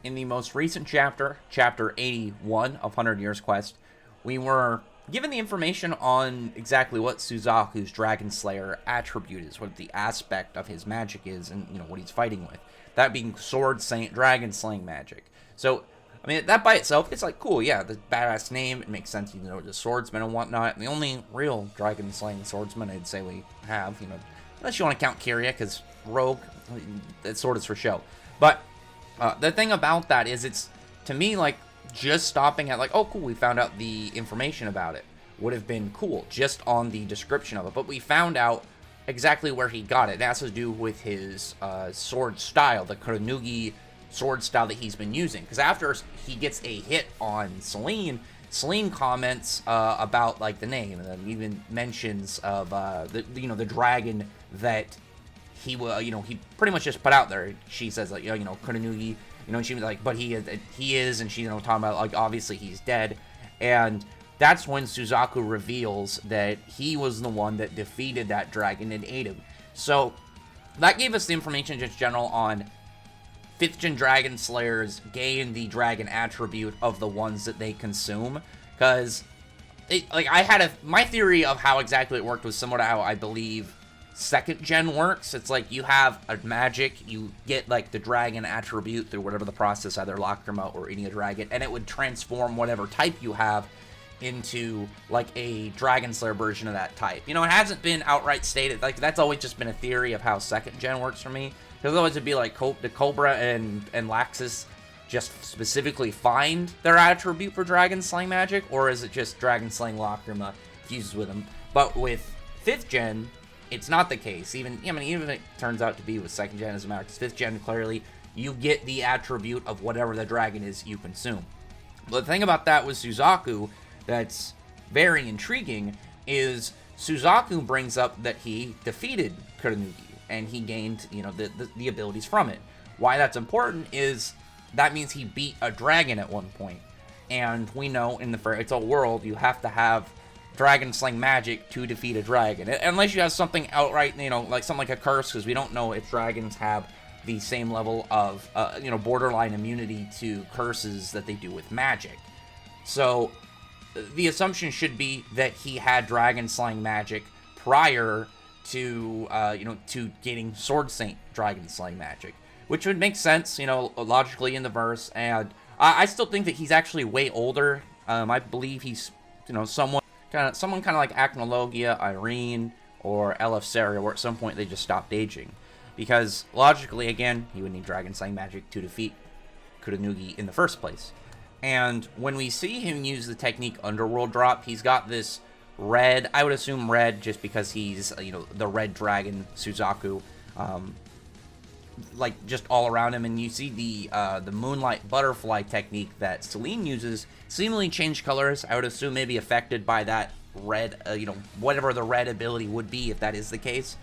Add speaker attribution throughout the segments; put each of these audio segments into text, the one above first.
Speaker 1: in the most recent chapter, chapter 81 of 100 Years Quest, we were given the information on exactly what Suzaku's Dragon Slayer attribute is, what the aspect of his magic is, and what he's fighting with. That being Sword Saint Dragon Slaying magic. So, I mean, that by itself, it's like, cool, yeah, the badass name, it makes sense, the swordsman and whatnot. And the only real Dragon Slaying swordsman I'd say we have, unless you want to count Kyria, because Rogue, that sword is for show. But the thing about that is it's, to me, like, just stopping at, like, oh, cool, we found out the information about it would have been cool, just on the description of it. But we found out exactly where he got it. It has to do with his sword style, the Kurenugi sword style that he's been using. Because after he gets a hit on Celine comments about, like, the name, and even mentions of the dragon that he will, he pretty much just put out there. She says, like, Kurenugi, she was like, but he is, and she, talking about, like, obviously he's dead. And that's when Suzaku reveals that he was the one that defeated that dragon and ate him. So that gave us the information just general on 5th gen Dragon Slayers gain the dragon attribute of the ones that they consume. Because, my theory of how exactly it worked was similar to how I believe 2nd gen works. It's like you have a magic, you get, like, the dragon attribute through whatever the process, either Lacrima or any dragon, and it would transform whatever type you have into, like, a Dragon Slayer version of that type. It hasn't been outright stated. Like, that's always just been a theory of how 2nd gen works for me. Because otherwise it'd be like the Cobra and Laxus just specifically find their attribute for Dragon Slaying magic, or is it just Dragon Slaying Lacrima fuses with them? But with 5th gen, it's not the case. Even if it turns out to be with 2nd gen, as a matter, because 5th gen, clearly, you get the attribute of whatever the dragon is you consume. But the thing about that with Suzaku that's very intriguing is Suzaku brings up that he defeated Kurenugi, and he gained, the abilities from it. Why that's important is that means he beat a dragon at one point. And we know in the fairy tale world, you have to have dragon slaying magic to defeat a dragon. Unless you have something outright, like something like a curse, because we don't know if dragons have the same level of, borderline immunity to curses that they do with magic. So the assumption should be that he had dragon slaying magic prior to getting Sword Saint Dragon Slaying magic, which would make sense, logically in the verse. And I still think that he's actually way older. I believe he's, someone kind of like Acnologia, Irene, or Eleftheria, where at some point they just stopped aging, because logically, again, he would need Dragon Slaying magic to defeat Kurenugi in the first place. And when we see him use the technique Underworld Drop, he's got this red, I would assume red, just because he's, the red dragon, Suzaku, like, just all around him. And you see the Moonlight Butterfly technique that Celine uses seemingly change colors. I would assume maybe affected by that red, whatever the red ability would be, if that is the case.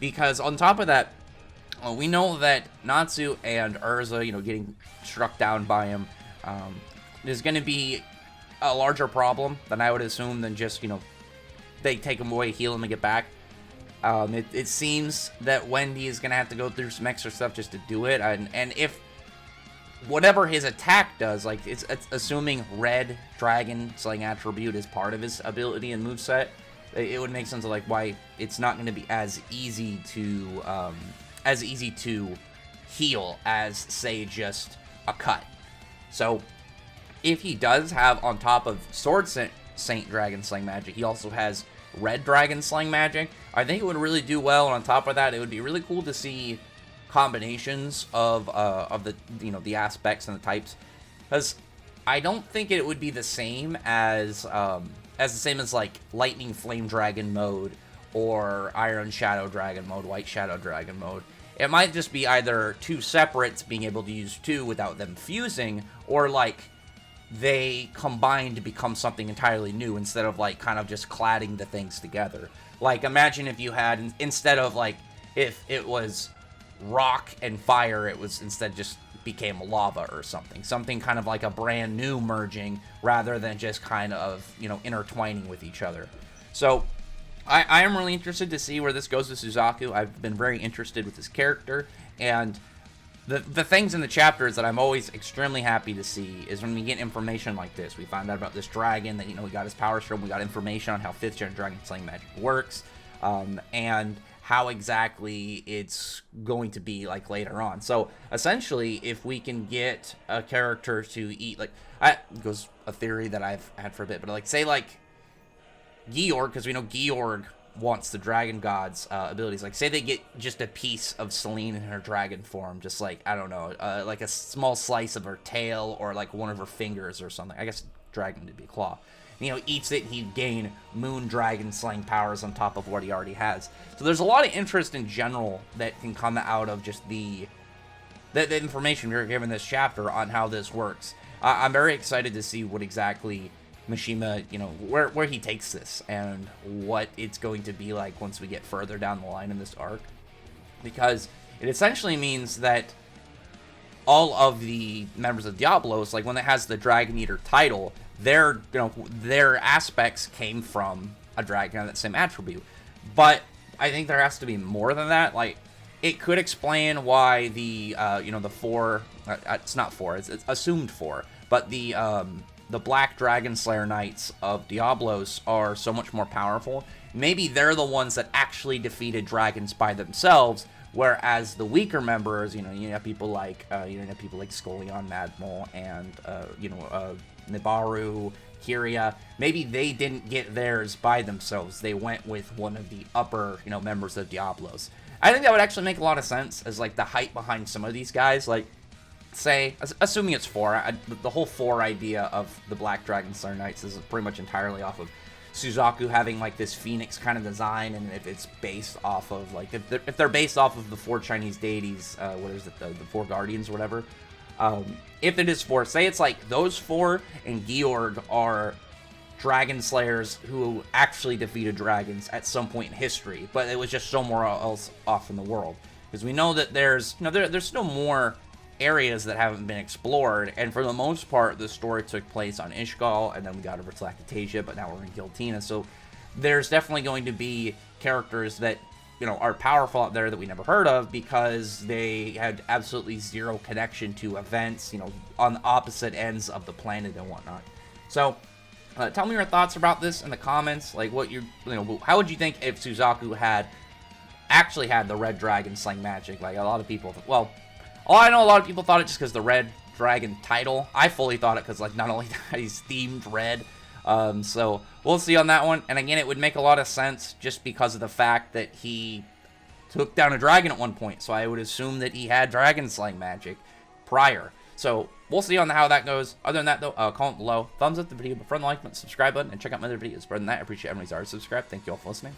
Speaker 1: Because on top of that, we know that Natsu and Urza, getting struck down by him, is going to be a larger problem than I would assume than just, they take him away, heal him, and get back. It seems that Wendy is going to have to go through some extra stuff just to do it. And if whatever his attack does, like, it's assuming red dragon slaying attribute is part of his ability and moveset, it would make sense of, like, why it's not going to be as easy to heal as, say, just a cut. So if he does have, on top of Sword Saint Dragon Slaying magic, he also has red Dragon Slaying magic, I think it would really do well. And on top of that, it would be really cool to see combinations of the, the aspects and the types, because I don't think it would be the same as like Lightning Flame Dragon mode, or Iron Shadow Dragon mode, White Shadow Dragon mode. It might just be either two separates being able to use two without them fusing, or, like, they combine to become something entirely new instead of, like, kind of just cladding the things together. Like, imagine if you had, instead of, like, if it was rock and fire, it was instead just became lava or something. Something kind of like a brand new merging rather than just kind of, intertwining with each other. So I am really interested to see where this goes with Suzaku. I've been very interested with his character, and the things in the chapters that I'm always extremely happy to see is when we get information like this. We find out about this dragon that, you know, we got his powers from. We got information on how 5th gen dragon slaying magic works, and how exactly it's going to be like later on. So essentially, if we can get a character to eat, like, it goes a theory that I've had for a bit, but like, say like Georg, because we know Georg wants the dragon god's abilities. Like, say they get just a piece of Selene in her dragon form, just like, I don't know, like a small slice of her tail, or like one of her fingers or something. I guess dragon would be a claw. And, you know, eats it, he'd gain moon dragon slaying powers on top of what he already has. So there's a lot of interest in general that can come out of just the information we were given this chapter on how this works. I'm very excited to see what exactly Mishima, you know, where he takes this and what it's going to be like once we get further down the line in this arc, because it essentially means that all of the members of Diablos, like when it has the Dragon Eater title, their aspects came from a dragon of that same attribute. But I think there has to be more than that. Like, it could explain why the the 4, it's not 4, it's assumed 4, but the Black Dragon Slayer Knights of Diablos are so much more powerful. Maybe they're the ones that actually defeated dragons by themselves, whereas the weaker members, you have people like Skolion, Madmol, and Nibaru, Kiria. Maybe they didn't get theirs by themselves. They went with one of the upper, members of Diablos. I think that would actually make a lot of sense as like the hype behind some of these guys. Like, say, assuming it's 4, the whole 4 idea of the Black Dragon Slayer Knights is pretty much entirely off of Suzaku having like this phoenix kind of design, and if it's based off of like if they're based off of the 4 Chinese deities, what is it, the 4 guardians or whatever. If it is 4, say it's like those 4 and Georg are dragon slayers who actually defeated dragons at some point in history, but it was just somewhere else off in the world, because we know that there's there's still more areas that haven't been explored, and for the most part the story took place on Ishgal, and then we got over to Lakitation, but now we're in Giltina. So there's definitely going to be characters that are powerful out there that we never heard of, because they had absolutely zero connection to events on the opposite ends of the planet and whatnot. So tell me your thoughts about this in the comments. Like, what how would you think if Suzaku actually had the red dragon slaying magic? Like, a lot of people, well, I know a lot of people thought it just because the red dragon title. I fully thought it because, like, not only that he's themed red. So we'll see on that one. And again, it would make a lot of sense just because of the fact that he took down a dragon at one point. So I would assume that he had dragon slaying magic prior. So we'll see on how that goes. Other than that, though, comment below. Thumbs up the video, but friend, like button, subscribe button, and check out my other videos. Other than that, I appreciate everybody's already subscribed. Thank you all for listening.